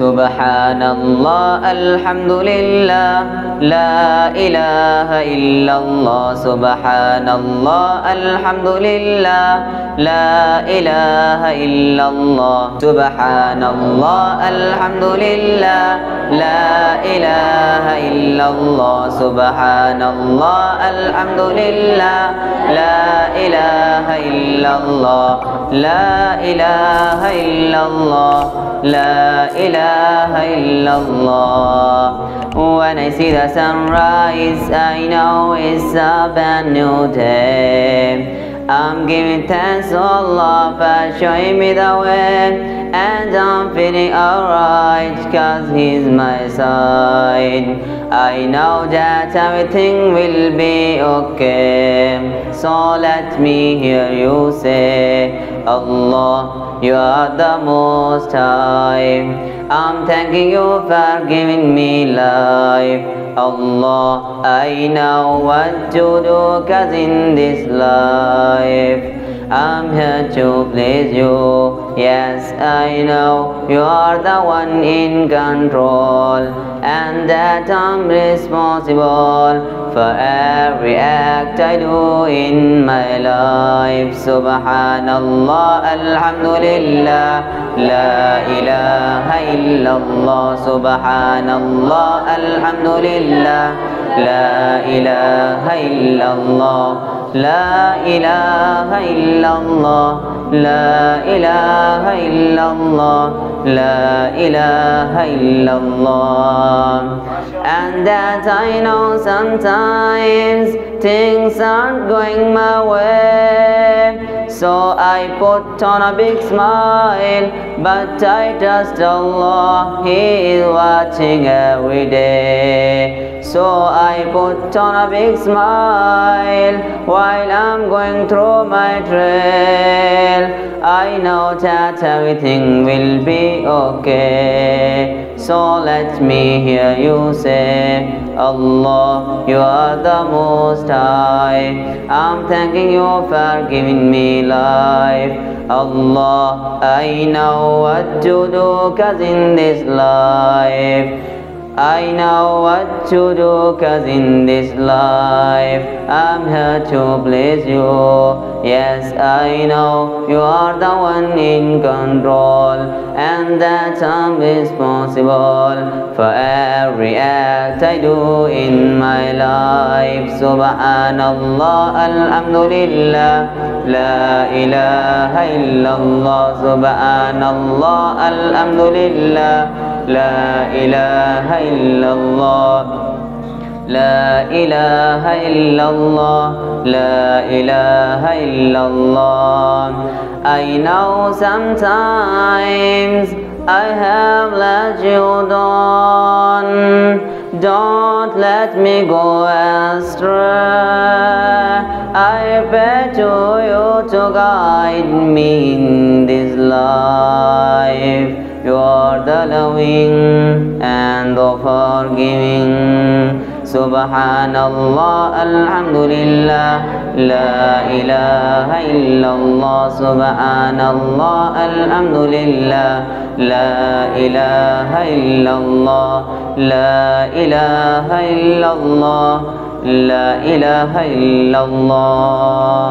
Subhanallah, alhamdulillah, la ilaha illallah. Subhanallah, alhamdulillah, la ilaha illallah. Subhanallah, alhamdulillah, la ilaha illallah. Subhanallah, alhamdulillah, la ilaha illallah, la ilaha illallah, la ilaha illallah. When I see the sunrise, I know it's a brand new day. I'm giving thanks to Allah for showing me the way, and I'm feeling alright cause He's my side. I know that everything will be okay, so let me hear you say, Allah, you are the Most High. I'm thanking you for giving me life. Allah, I know what to do cause in this life I'm here to please you. Yes, I know you are the one in control, and that I'm responsible for every act I do in my life. Subhanallah, alhamdulillah, la ilaha illallah. Subhanallah, alhamdulillah, la ilaha illallah, la ilaha illallah, la ilaha illallah, la ilaha illallah. And that I know sometimes things aren't going my way, so I put on a big smile, but I trust Allah, He is watching every day. So I put on a big smile while I'm going through my trail. I know that everything will be okay, so let me hear you say, Allah, you are the Most High. I'm thanking you for giving me life. Allah, I know what to do cause in this life I know what to do cause in this life I'm here to please you. Yes, I know you are the one in control, and that I'm responsible for every act I do in my life. Subhanallah, alhamdulillah, la ilaha illallah. Subhanallah, alhamdulillah, la ilaha illallah, la ilaha illallah, la ilaha illallah. I know sometimes I have let you down. Don't let me go astray. I pray to you to guide me in this life. You are the loving and the forgiving. Subhanallah, alhamdulillah, la ilaha illallah. Subhanallah, alhamdulillah, la ilaha illallah, la ilaha illallah, la ilaha illallah.